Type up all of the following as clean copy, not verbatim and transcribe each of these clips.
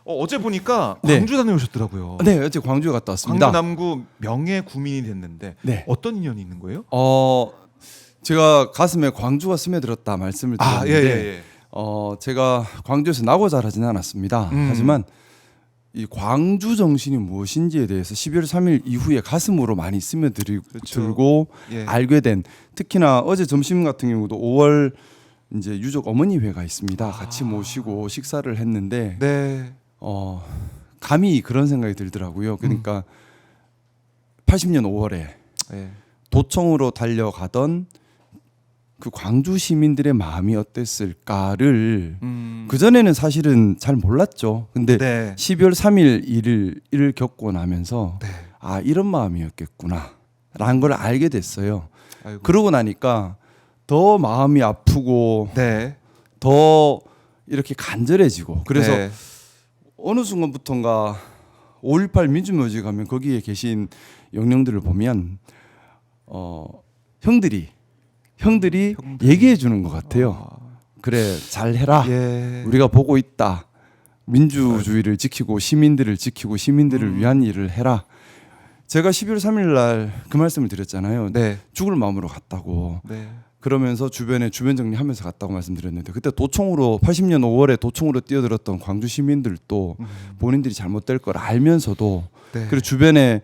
어제 보니까 네. 광주 다녀오셨더라고요. 네, 어제 광주 갔다 왔습니다. 광주 남구 명예 구민이 됐는데 네. 어떤 인연이 있는 거예요? 제가 가슴에 광주가 스며들었다 말씀을 드렸는데 제가 광주에서 나고 자라지는 않았습니다. 하지만 이 광주 정신이 무엇인지에 대해서 12월 3일 이후에 가슴으로 많이 스며들고 그렇죠. 예. 알게 된, 특히나 어제 점심 같은 경우도 5월 이제 유족 어머니 회가 있습니다. 같이 모시고 식사를 했는데 네. 감히 그런 생각이 들더라고요. 그러니까 80년 5월에 네. 도청으로 달려가던 그 광주 시민들의 마음이 어땠을까를 그 전에는 사실은 잘 몰랐죠. 근데 네. 12월 3일 일을 겪고 나면서 네. 아, 이런 마음이었겠구나라는 걸 알게 됐어요. 아이고. 그러고 나니까 더 마음이 아프고 네. 더 이렇게 간절해지고, 그래서 네. 어느 순간부터인가 5.18 민주묘지 가면 거기에 계신 영령들을 보면 형들이 얘기해 주는 것 같아요. 그래, 잘해라. 예. 우리가 보고 있다. 민주주의를 지키고 시민들을 지키고 시민들을 위한 일을 해라. 제가 12월 3일 날 그 말씀을 드렸잖아요. 네. 죽을 마음으로 갔다고. 네. 그러면서 주변에 주변 정리하면서 갔다고 말씀드렸는데, 그때 도청으로 80년 5월에 도청으로 뛰어들었던 광주 시민들도 본인들이 잘못될 걸 알면서도 네. 그리고 주변에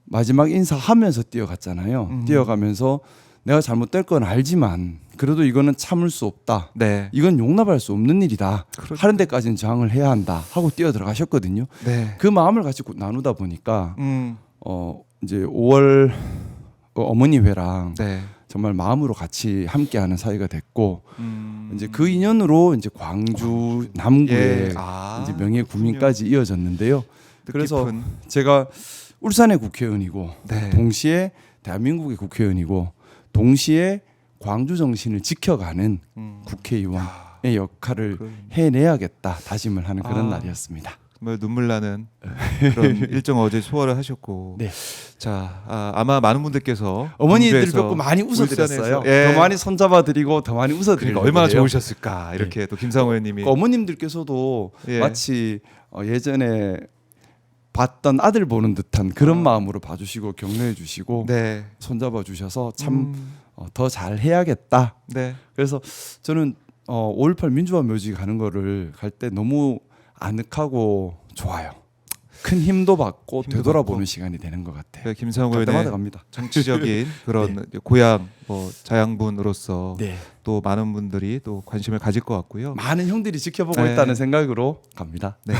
마지막 인사하면서 뛰어갔잖아요. 뛰어가면서 내가 잘못될 건 알지만 그래도 이거는 참을 수 없다. 네. 이건 용납할 수 없는 일이다. 그렇죠. 하는 데까지는 저항을 해야 한다 하고 뛰어 들어가셨거든요. 네. 그 마음을 같이 나누다 보니까 이제 5월 어머니 회랑 네. 정말 마음으로 같이 함께하는 사이가 됐고, 이제 그 인연으로 이제 광주 남구의 예. 이제 명예 구민까지 이어졌는데요. 그래서 뜻깊은. 제가 울산의 국회의원이고 네. 동시에 대한민국의 국회의원이고 동시에 광주 정신을 지켜가는 국회의원의 역할을 해내야겠다 다짐을 하는 그런 날이었습니다. 정말 눈물 나는 그런 일정 어제 소화를 하셨고. 네. 자, 아마 많은 분들께서 어머니들 광주에서 뵙고 많이 웃어드렸어요. 울산에서, 예. 더 많이 손잡아드리고 더 많이 웃어드리고. 그러니까 얼마나 좋으셨을까. 이렇게 또 김상호 의원님이 어머님들께서도 예. 마치 예전에 봤던 아들 보는 듯한 그런 마음으로 봐주시고 격려해 주시고 네. 손잡아 주셔서 참 더 잘해야겠다. 네. 그래서 저는 5.18 민주화 묘지 가는 거를 갈 때 너무 아늑하고 좋아요. 큰 힘도 받고 되돌아보는 시간이 되는 것 같아요. 김상호 갈 때마다 의원의 갑니다. 정치적인 그런 고향 자양분으로서 네. 또 많은 분들이 또 관심을 가질 것 같고요. 많은 형들이 지켜보고 네. 있다는 생각으로 갑니다. 네,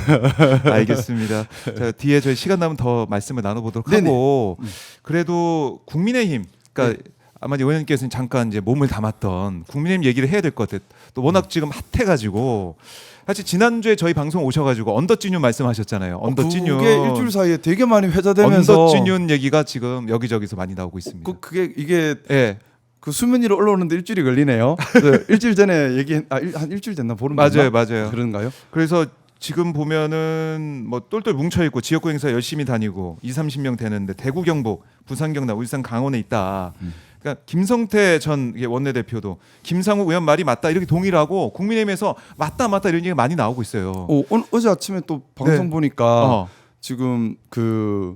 알겠습니다. 자, 뒤에 저희 시간 나면 더 말씀을 나눠보도록 네네. 하고, 그래도 국민의힘, 그러니까 네. 아마 의원님께서는 잠깐 이제 몸을 담았던 국민의힘 얘기를 해야 될 것 같아요. 또 워낙 지금 핫해가지고. 사실 지난주에 저희 방송 오셔가지고 언더찐윤 말씀하셨잖아요. 언더찐윤. 그게 일주일 사이에 되게 많이 회자되면서 언더찐윤 얘기가 지금 여기저기서 많이 나오고 있습니다. 그게 이게 예. 그 수면 위로 올라오는데 일주일이 걸리네요. 그 일주일 전에 한 일주일 됐나 보름 됐나? 맞아요. 그런가요? 그래서 지금 보면은 뭐 똘똘 뭉쳐 있고 지역구 행사 열심히 다니고 20-30명 되는데 대구, 경북, 부산, 경남, 울산, 강원에 있다. 그러니까 김성태 전 원내대표도 김상욱 의원 말이 맞다 이렇게 동의를 하고 국민의힘에서 맞다 이런 얘기가 많이 나오고 있어요. 어제 아침에 또 방송 네. 보니까 지금 그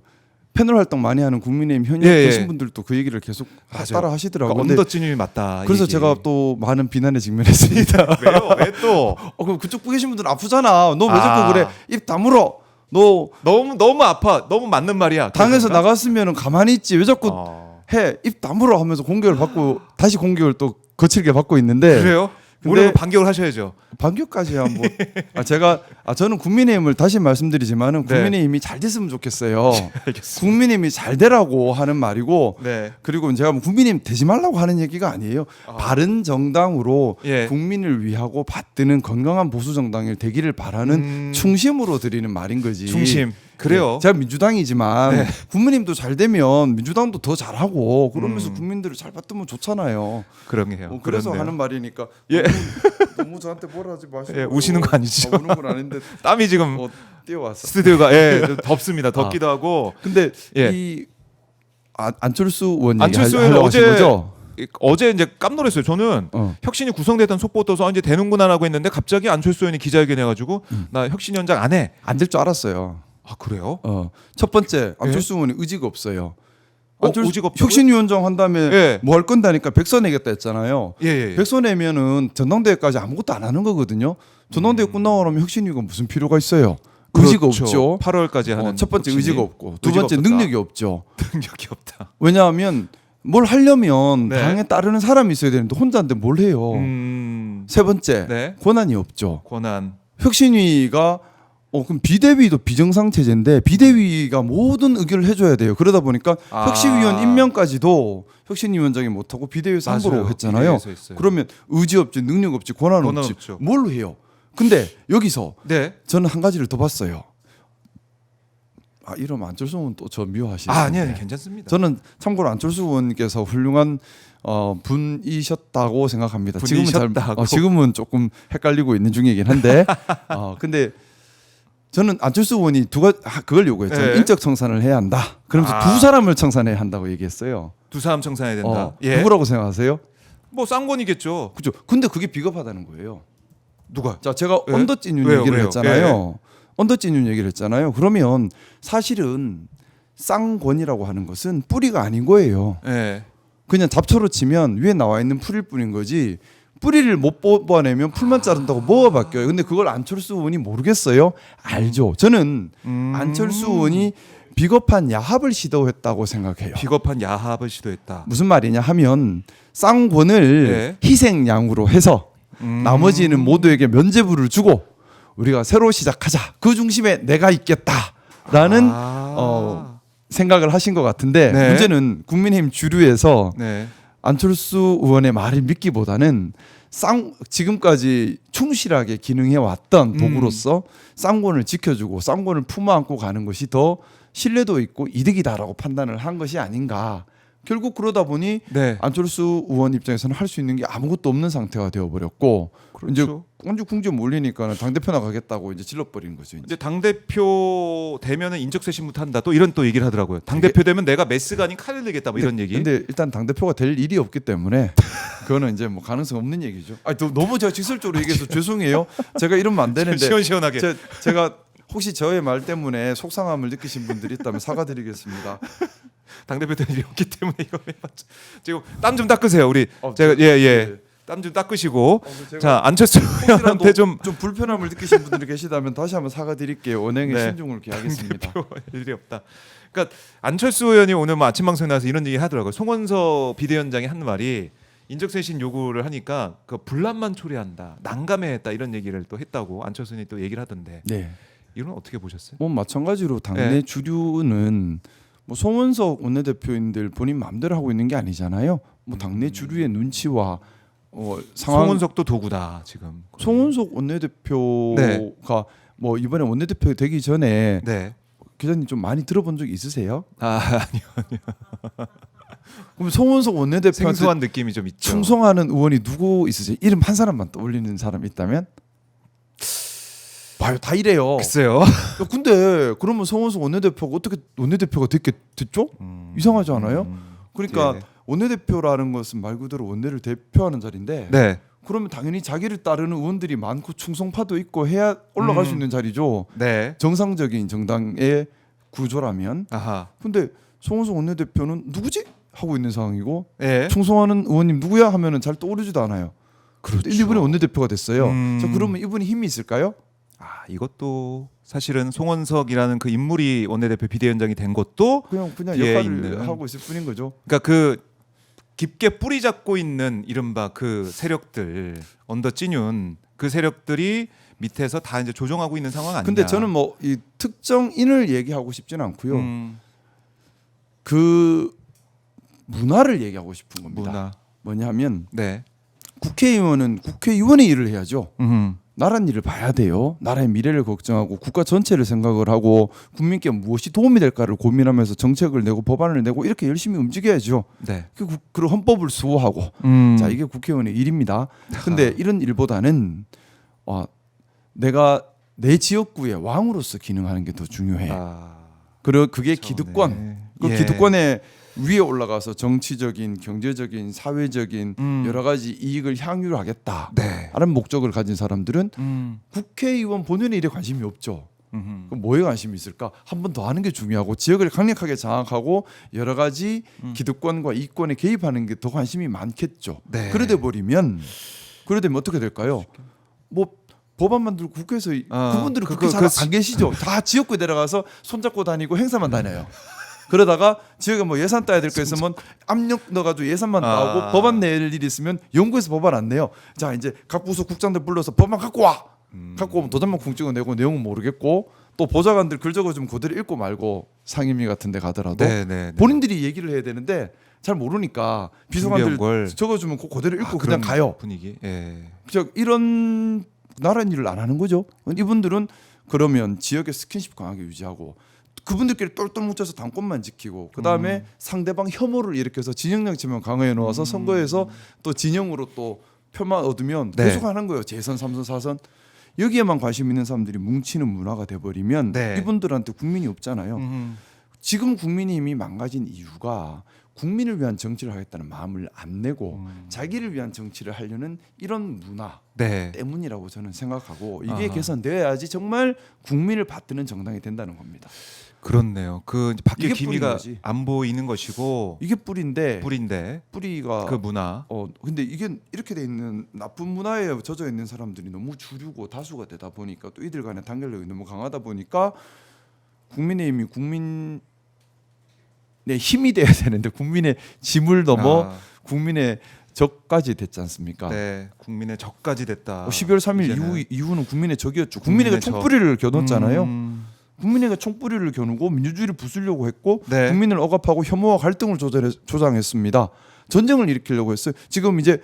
패널 활동 많이 하는 국민의힘 현역 예, 계신 예. 분들도 그 얘기를 계속 맞아요. 따라 하시더라고요. 그러니까 언더찐윤이 맞다. 그래서 얘기. 제가 또 많은 비난에 직면했습니다. 왜요? 왜 또? 그럼 그쪽 계신 분들은 아프잖아. 너 왜 자꾸 그래? 입 다물어. 너 너무 아파. 너무 맞는 말이야. 당에서 그런가? 나갔으면 가만히 있지. 왜 자꾸 해? 입 다물어 하면서 공격을 받고 다시 공격을 또 거칠게 받고 있는데. 그래요? 근데 오늘 반격을 하셔야죠. 반격까지야 뭐. 저는 국민의힘을 다시 말씀드리지만은 네. 국민의힘이 잘 됐으면 좋겠어요. 알겠습니다. 국민의힘이 잘 되라고 하는 말이고, 네. 그리고 제가 뭐 국민의힘 되지 말라고 하는 얘기가 아니에요. 바른 정당으로 예. 국민을 위하고 받드는 건강한 보수 정당이 되기를 바라는 충심으로 드리는 말인 거지. 중심. 그래요. 네. 제가 민주당이지만 네. 국민의힘도 잘 되면 민주당도 더 잘하고 그러면서 국민들을 잘 받으면 좋잖아요. 그러게요. 그래서 그렇네요. 하는 말이니까 예. 너무 저한테 뭐라 하지 마시고. 예, 우시는 거 아니죠? 우는 건 아닌데 땀이 지금 뛰어왔어. 스튜디오가 좀 덥습니다. 덥기도 하고. 근데 예. 이 안철수 의원 안철수 얘기하려고 어제 하신 거죠? 어제 이제 깜놀했어요. 저는 혁신이 구성됐던 속보 떠서 이제 되는구나라고 했는데 갑자기 안철수 의원이 기자회견 해가지고 나 혁신위원장 안 해. 안 될 줄 알았어요. 아 그래요? 첫 번째 안철수 의원이 의지가 없어요. 의지가 없다고요? 혁신위원장 한 다음에 예. 뭐 할 건다니까 백서 내겠다 했잖아요. 예. 백서 내면은 전당대회까지 아무것도 안 하는 거거든요. 전당대회 끝나고 나면 혁신위가 무슨 필요가 있어요? 의지가 그렇죠. 없죠. 8월까지 하는 첫 번째 혁신이. 의지가 없고 두 의지가 번째 없었다. 능력이 없죠. 능력이 없다. 왜냐하면 뭘 하려면 네. 당에 따르는 사람이 있어야 되는데 혼자인데 뭘 해요. 세 번째 네. 권한이 없죠. 권한. 혁신위가 그럼 비대위도 비정상 체제인데 비대위가 모든 의결을 해줘야 돼요. 그러다 보니까 혁신위원 임명까지도 혁신위원장이 못하고 비대위에서 함부로 했잖아요. 그러면 의지 없지, 능력 없지, 권한 없지, 없죠. 뭘로 해요? 근데 여기서 네. 저는 한 가지를 더 봤어요. 이러면 안철수 의원 또 저 미워하시는데. 아니요, 괜찮습니다. 저는 참고로 안철수 의원께서 훌륭한 분이셨다고 생각합니다. 지금은 조금 헷갈리고 있는 중이긴 한데, 근데 저는 안철수 의원이 그걸 요구했잖아요. 네. 인적 청산을 해야 한다. 그러면서 두 사람을 청산해야 한다고 얘기했어요. 두 사람 청산해야 된다. 누구라고 생각하세요? 뭐 쌍권이겠죠. 그죠? 근데 그게 비겁하다는 거예요. 누가? 자, 제가 왜? 언더찐윤 왜요? 얘기를 왜요? 했잖아요. 언더찐윤 얘기를 했잖아요. 그러면 사실은 쌍권이라고 하는 것은 뿌리가 아닌 거예요. 네. 그냥 잡초로 치면 위에 나와 있는 풀일 뿐인 거지. 뿌리를 못 뽑아내면 풀만 자른다고 뭐가 바뀌어요. 근데 그걸 안철수 의원이 모르겠어요? 알죠. 저는 안철수 의원이 비겁한 야합을 시도했다고 생각해요. 비겁한 야합을 시도했다. 무슨 말이냐 하면 쌍권을 네. 희생양으로 해서 나머지는 모두에게 면죄부를 주고 우리가 새로 시작하자. 그 중심에 내가 있겠다라는 생각을 하신 것 같은데 네. 문제는 국민의힘 주류에서 네. 안철수 의원의 말을 믿기보다는 지금까지 충실하게 기능해 왔던 도구로서 쌍권을 지켜주고 쌍권을 품어안고 가는 것이 더 신뢰도 있고 이득이다라고 판단을 한 것이 아닌가. 결국 그러다 보니 네. 안철수 의원 입장에서는 할 수 있는 게 아무것도 없는 상태가 되어버렸고 그렇죠. 이제 꼰죽궁지 몰리니까 당대표 나가겠다고 이제 질러버리는 거죠. 이제 당 대표 되면은 인적쇄신부터 한다. 또 이런 또 얘기를 하더라고요. 당 대표 되면 내가 메스가 아닌 칼을 들겠다. 뭐 이런 얘기. 근데 일단 당 대표가 될 일이 없기 때문에 그거는 이제 뭐 가능성 없는 얘기죠. 너무 제가 직설적으로 얘기해서 죄송해요. 제가 이러면 안 되는데 시원시원하게. 제가 혹시 저의 말 때문에 속상함을 느끼신 분들이 있다면 사과드리겠습니다. 당 대표 될 일이 없기 때문에 이거 해봤죠. 지금 땀 좀 닦으세요. 우리 제가 땀 좀 닦으시고 자 안철수 의원한테 좀 불편함을 느끼신 분들이 계시다면 다시 한번 사과드릴게요. 언행에 네. 신중을 기하겠습니다. 일이 없다. 그러니까 안철수 의원이 오늘 뭐 아침 방송에 나와서 이런 얘기 하더라고요. 송원석 비대위원장이 한 말이 인적쇄신 요구를 하니까 그 분란만 초래한다, 난감해했다 이런 얘기를 또 했다고 안철수 의원이 또 얘기를 하던데. 네. 이건 어떻게 보셨어요? 뭐 마찬가지로 당내 네. 주류는 뭐 송원석 원내대표인들 본인 마음대로 하고 있는 게 아니잖아요. 뭐 당내 주류의 눈치와 상황. 송원석도 도구다 지금. 송원석 원내대표가 네. 뭐 이번에 원내대표 되기 전에 네. 기자님 좀 많이 들어본 적 있으세요? 아니요. 그럼 송원석 원내대표한테 생소한 느낌이 좀 있죠. 충성하는 의원이 누구 있으세요? 이름 한 사람만 떠올리는 사람 있다면? 봐요, 다 이래요. 글쎄요. 근데 그러면 송원석 원내대표가 어떻게 원내대표가 됐죠? 이상하지 않아요? 그러니까 예. 원내대표라는 것은 말 그대로 원내를 대표하는 자리인데 네. 그러면 당연히 자기를 따르는 의원들이 많고 충성파도 있고 해야 올라갈 수 있는 자리죠. 네. 정상적인 정당의 구조라면. 아하. 근데 송원석 원내대표는 누구지? 하고 있는 상황이고 예. 충성하는 의원님 누구야? 하면은 잘 떠오르지도 않아요. 그렇죠. 이분이 원내대표가 됐어요. 자, 음. 그러면 이분이 힘이 있을까요? 이것도 사실은 송원석이라는 그 인물이 원내대표 비대위원장이 된 것도 그냥 뒤에 역할을 있는. 하고 있을 뿐인 거죠. 그러니까 그 깊게 뿌리 잡고 있는 이른바 그 세력들 언더찐윤 그 세력들이 밑에서 다 이제 조종하고 있는 상황 아니냐. 근데 저는 뭐 이 특정인을 얘기하고 싶지는 않고요. 그 문화를 얘기하고 싶은 겁니다. 문화. 뭐냐면 네. 국회의원은 국회의원의 일을 해야죠. 음. 나라 일을 봐야 돼요. 나라의 미래를 걱정하고 국가 전체를 생각을 하고 국민께 무엇이 도움이 될까를 고민하면서 정책을 내고 법안을 내고 이렇게 열심히 움직여야죠. 네. 그리고 헌법을 수호하고 자 이게 국회의원의 일입니다. 근데 이런 일보다는 내가 내 지역구의 왕으로서 기능하는 게 더 중요해. 그리고 그게 기득권. 그 예. 기득권에 위에 올라가서 정치적인, 경제적인, 사회적인 여러 가지 이익을 향유하겠다라는 네. 목적을 가진 사람들은 국회의원 본연의 일에 관심이 없죠. 그럼 뭐에 관심이 있을까? 한 번 더 하는 게 중요하고 지역을 강력하게 장악하고 여러 가지 기득권과 이권에 개입하는 게 더 관심이 많겠죠. 네. 그러다 버리면 어떻게 될까요? 뭐 법안 만들고 국회에서 그분들은 그렇게 잘 안 계시죠. 다 지역구에 내려가서 손잡고 다니고 행사만 다녀요. 그러다가 지역에 뭐 예산 따야 될 거 있으면 압력 넣어가지고 예산만 따오고 법안 낼 일이 있으면 연구해서 법안 안 내요. 자 이제 각 부서 국장들 불러서 법안 갖고 와. 갖고 오면 도장만 쿵 찍어내고 내용은 모르겠고 또 보좌관들 글 적어주면 그대로 읽고 말고 상임위 같은 데 가더라도 본인들이 얘기를 해야 되는데 잘 모르니까 비서관들 적어주면 그대로 읽고 그냥 가요. 분위기. 이런 나란 일을 안 하는 거죠. 이분들은 그러면 지역의 스킨십 강하게 유지하고 그분들끼리 똘똘 뭉쳐서 당권만 지키고 그 다음에 상대방 혐오를 일으켜서 진영 정치만 강화해 놓아서 선거에서 또 진영으로 또 표만 얻으면 계속 하는 거예요. 재선, 3선, 4선. 여기에만 관심 있는 사람들이 뭉치는 문화가 돼버리면 이분들한테 국민이 없잖아요. 지금 국민의힘이 망가진 이유가 국민을 위한 정치를 하겠다는 마음을 안 내고 자기를 위한 정치를 하려는 이런 문화 때문이라고 저는 생각하고 이게 개선되어야지 정말 국민을 받드는 정당이 된다는 겁니다. 그렇네요. 그 바뀔 기미가 안 보이는 것이고 이게 뿌리인데 뿌리가 그 문화. 근데 이게 이렇게 돼 있는 나쁜 문화에 젖어 있는 사람들이 너무 주류고 다수가 되다 보니까 또 이들 간의 단결력이 너무 강하다 보니까 국민의힘이 국민의 힘이 돼야 되는데 국민의 짐을 넘어 국민의 적까지 됐지 않습니까? 네, 국민의 적까지 됐다. 12월 3일 이후는 국민의 적이었죠. 국민의가 총뿌리를 겨눴잖아요. 국민의가 총뿌리를 겨누고 민주주의를 부수려고 했고 국민을 억압하고 혐오와 갈등을 조장했습니다. 전쟁을 일으키려고 했어요. 지금 이제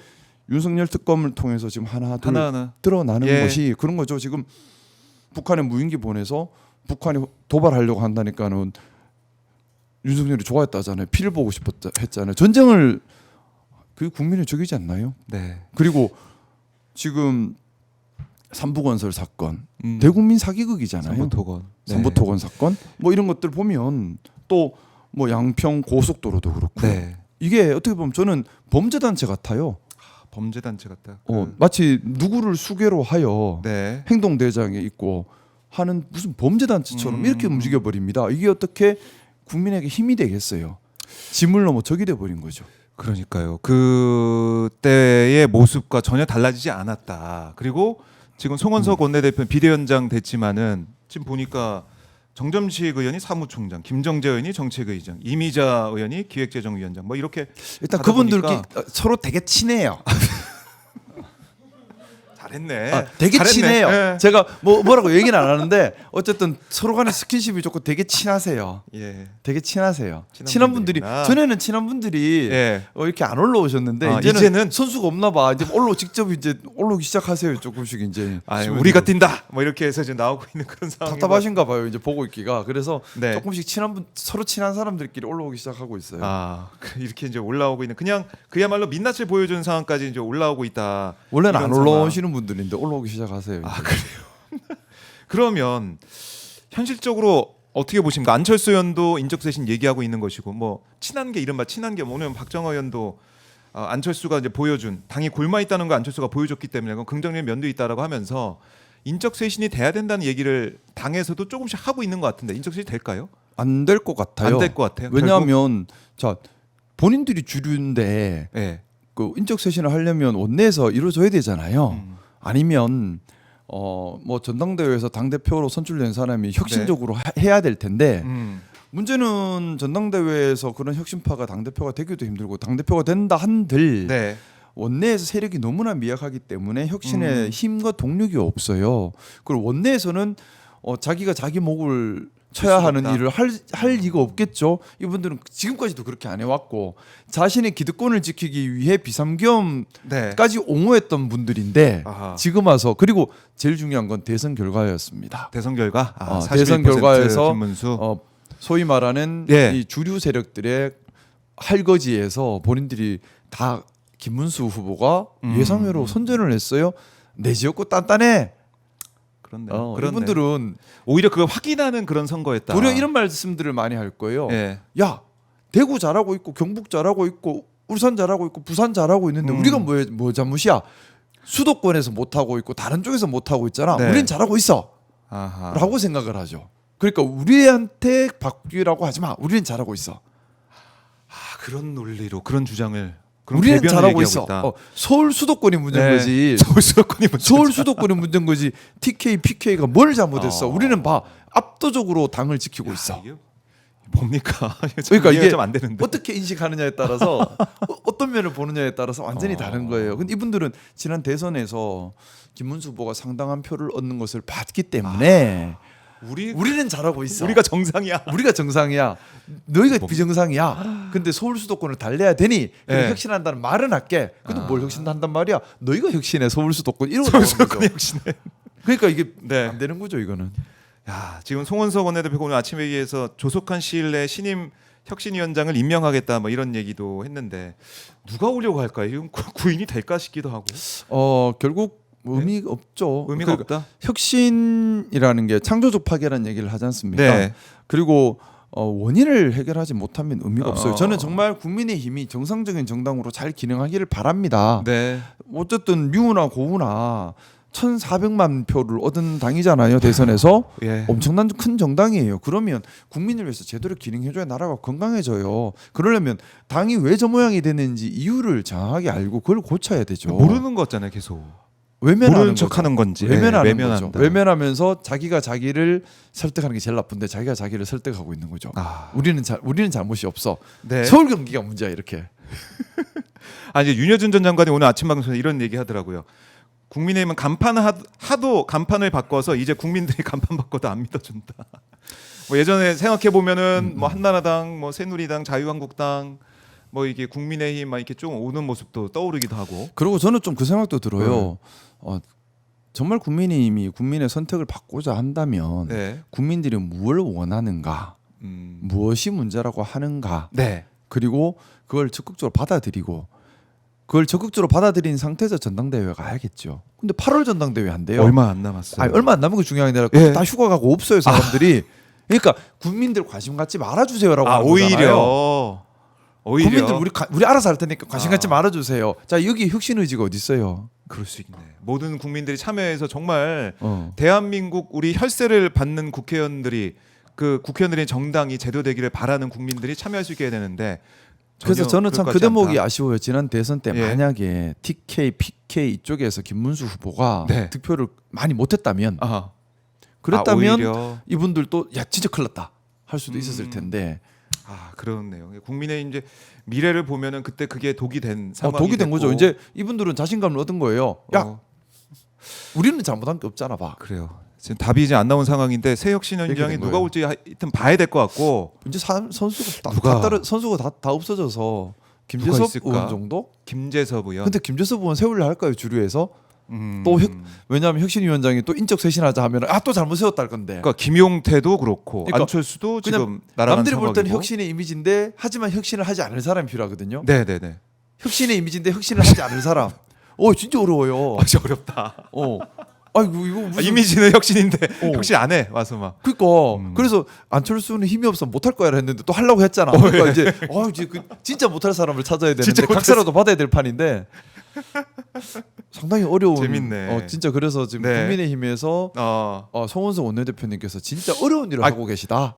윤석열 특검을 통해서 지금 하나 드러나는 것이 그런 거죠. 지금 북한에 무인기 보내서 북한이 도발하려고 한다니까는 윤석열이 좋아했다잖아요. 피를 보고 싶었다 했잖아요. 전쟁을 그게 국민의 적이지 않나요? 그리고 지금 삼부건설 사건 대국민 사기극이잖아요. 삼부토건 사건 뭐 이런 것들 보면 또 뭐 양평 고속도로도 그렇고 이게 어떻게 보면 저는 범죄단체 같아요. 범죄단체 같다. 마치 누구를 수괴로 하여 행동대장에 있고 하는 무슨 범죄단체처럼 이렇게 움직여버립니다. 이게 어떻게 국민에게 힘이 되겠어요. 짐을 넘어 적이 돼버린 거죠. 그러니까요. 그때의 모습과 전혀 달라지지 않았다. 그리고 지금 송원석 원내대표는 비대위원장 됐지만은 지금 보니까 정점식 의원이 사무총장, 김정재 의원이 정책의장, 이미자 의원이 기획재정위원장 뭐 이렇게 일단 그분들끼리 서로 되게 친해요. 잘했네. 되게 잘했네. 친해요. 제가 뭐라고 얘기는 안 하는데 어쨌든 서로 간에 스킨십이 좋고 되게 친하세요. 되게 친하세요. 친한 분들이 전에는 친한 분들이 이렇게 안 올라오셨는데 이제는 선수가 없나 봐. 이제 직접 이제 올라오기 시작하세요. 조금씩 이제. 우리가 뛴다. 뭐 이렇게 해서 이제 나오고 있는 그런 상황. 답답하신가 봐요. 이제 보고 있기가. 그래서 조금씩 서로 친한 사람들끼리 올라오기 시작하고 있어요. 이렇게 이제 올라오고 있는 그냥 그야말로 민낯을 보여주는 상황까지 이제 올라오고 있다. 원래는 안 올라오시는 분들인데 올라오기 시작하세요. 그래요? 그러면 현실적으로 어떻게 보십니까? 안철수 의원도 인적쇄신 얘기하고 있는 것이고 뭐 친한 게 이른바 친한 게 오늘 박정호 의원도 안철수가 이제 보여준 당이 골마 있다는 거 안철수가 보여줬기 때문에 그건 긍정적인 면도 있다라고 하면서 인적쇄신이 돼야 된다는 얘기를 당에서도 조금씩 하고 있는 것 같은데 인적쇄신 될까요? 안 될 것 같아요. 안 될 것 같아요. 왜냐하면 본인들이 주류인데 그 인적쇄신을 하려면 원내에서 이루어져야 되잖아요. 아니면 뭐 전당대회에서 당 대표로 선출된 사람이 혁신적으로 해야 될 텐데 문제는 전당대회에서 그런 혁신파가 당 대표가 되기도 힘들고 당 대표가 된다 한들 원내에서 세력이 너무나 미약하기 때문에 혁신의 힘과 동력이 없어요. 그리고 원내에서는 자기가 자기 목을 쳐야 하는 일을 할 리가 없겠죠. 이분들은 지금까지도 그렇게 안 해왔고 자신의 기득권을 지키기 위해 비삼겸까지 옹호했던 분들인데 지금 와서 그리고 제일 중요한 건 대선 결과였습니다. 대선 결과? 대선 결과에서 김문수. 소위 말하는 이 주류 세력들의 할거지에서 본인들이 다 김문수 후보가 예상외로 선전을 했어요. 내 지역구 단단해. 이분들은 오히려 그걸 확인하는 그런 선거였다. 오히려 이런 말씀들을 많이 할 거예요. 야, 대구 잘하고 있고 경북 잘하고 있고 울산 잘하고 있고 부산 잘하고 있는데 우리가 뭐 잘못이야? 수도권에서 못 하고 있고 다른 쪽에서 못 하고 있잖아. 네. 우린 잘하고 있어라고 아하. 생각을 하죠. 그러니까 우리한테 바뀌라고 하지 마. 우리는 잘하고 있어. 아, 그런 논리로 그런 주장을 그런 우리는 궤변을 잘하고 얘기하고 있어. 있다. 서울 수도권이 문제인 네. 거지. 서울 수도권이 문제죠. 서울 수도권이 문제인 거지. TK, PK가 뭘 잘못했어? 어. 우리는 봐 압도적으로 당을 지키고 있어. 이게 뭡니까? 그러니까 이게 좀 안 되는데. 어떻게 인식하느냐에 따라서 어떤 면을 보느냐에 따라서 완전히 다른 거예요. 근데 이분들은 지난 대선에서 김문수 후보가 상당한 표를 얻는 것을 봤기 때문에 우리는 잘하고 있어. 우리가 정상이야. 우리가 정상이야. 너희가 비정상이야. 근데 서울 수도권을 달래야 되니 그래, 네. 혁신한다는 말은 할게. 근데 뭘 혁신한단 말이야? 너희가 혁신해 서울 수도권 이러고 서울 나오는 거죠. 수도권이 혁신해. 그러니까 이게 네. 안 되는 거죠 이거는. 야, 지금 송원석 원내대표가 오늘 아침 회의에서 조속한 시일 내에 신임 혁신위원장을 임명하겠다 뭐 이런 얘기도 했는데 누가 오려고 할까요? 이건 구인이 될까 싶기도 하고. 결국 의미가 없죠. 의미가 그러니까 없다. 혁신이라는 게 창조적 파괴라는 얘기를 하지 않습니까? 네. 그리고 원인을 해결하지 못하면 의미가 없어요. 어. 저는 정말 국민의힘이 정상적인 정당으로 잘 기능하기를 바랍니다. 네. 어쨌든 뮤나 고우나 1,400만 표를 얻은 당이잖아요. 대선에서 예. 엄청난 큰 정당이에요. 그러면 국민을 위해서 제대로 기능해줘야 나라가 건강해져요. 그러려면 당이 왜 저 모양이 됐는지 이유를 정확하게 알고 그걸 고쳐야 되죠. 모르는 거잖아요, 계속. 외면하는 모르는 거죠. 척하는 건지. 외면하는 외면한다. 거죠. 외면하면서 자기가 자기를 설득하는 게 제일 나쁜데 자기가 자기를 설득하고 있는 거죠. 아. 우리는 잘못이 없어. 네. 서울 경기가 문제야 이렇게. 아니 윤여준 전 장관이 오늘 아침 방송에서 이런 얘기 하더라고요. 국민의힘은 하도 간판을 바꿔서 이제 국민들이 간판 바꿔도 안 믿어준다. 뭐 예전에 생각해 보면은 뭐 한나라당, 뭐 새누리당, 자유한국당, 뭐 이게 국민의힘 막 이렇게 좀 오는 모습도 떠오르기도 하고. 그리고 저는 좀 그 생각도 들어요. 정말 국민의힘이 국민의 선택을 받고자 한다면 네. 국민들이 무엇을 원하는가, 무엇이 문제라고 하는가, 네. 그리고 그걸 적극적으로 받아들이고 그걸 적극적으로 받아들인 상태에서 전당대회 가야겠죠. 근데 8월 전당대회 한대요. 얼마 안 남았어요. 아니, 얼마 안 남은 게 중요한 게 아니라 예. 다 휴가 가고 없어요 사람들이. 그러니까 국민들 관심 갖지 말아주세요라고 하는 거잖아요. 오히려 국민들 우리 알아서 할 테니까 관심 갖지 말아주세요. 자 여기 혁신 의지가 어디 있어요? 그럴 수 있네. 모든 국민들이 참여해서 정말 어. 대한민국 우리 혈세를 받는 국회의원들이 그 국회의원들의 정당이 제도되기를 바라는 국민들이 참여할 수 있게 해야 되는데 그래서 저는 참 그럴 그 것 같지 대목이 않다. 아쉬워요. 지난 대선 때 예. 만약에 TK, PK 이쪽에서 김문수 후보가 네. 득표를 많이 못했다면 아하. 그랬다면 오히려. 이분들도 야 진짜 큰일 났다 할 수도 있었을 텐데 그렇네요. 국민의 이제 미래를 보면은 그때 그게 독이 된 상황이 독이 된 거죠. 됐고. 이제 이분들은 자신감을 얻은 거예요. 야 어, 우리는 잘못한 게 없잖아 봐. 그래요. 지금 답이 이제 안 나온 상황인데 새 혁신위원장이 이렇게 된 누가 거예요. 올지 하여튼 봐야 될 것 같고. 이제 선수가 누가? 선수가 다 없어져서 누가 김재섭 있을까? 의원 정도? 김재섭 의원. 근데 김재섭 의원 세울려 할까요 주류에서? 또 왜냐하면 혁신위원장이 또 인적 쇄신하자 하면 또 잘못 세웠다 할 건데. 그러니까 김용태도 그렇고 그러니까 안철수도 그냥 지금 날아간 남들이 볼 때는 상황이고. 혁신의 이미지인데 하지만 혁신을 하지 않을 사람이 필요하거든요. 네네네. 혁신의 이미지인데 혁신을 하지 않을 사람. 진짜 어려워요. 진짜 어렵다. 아이고 이거 무슨 이미지는 혁신인데 어. 혁신 안 해 와서 막. 그러니까 그래서 안철수는 힘이 없어 못할 거야 했는데 또 하려고 했잖아. 그러니까 이제 진짜 못할 사람을 찾아야 되는데 진짜 각서라도 받아야 될 판인데 상당히 어려운. 재밌네. 진짜 그래서 지금 네. 국민의힘에서 송원석 원내대표님께서 진짜 어려운 일을 아, 하고 계시다.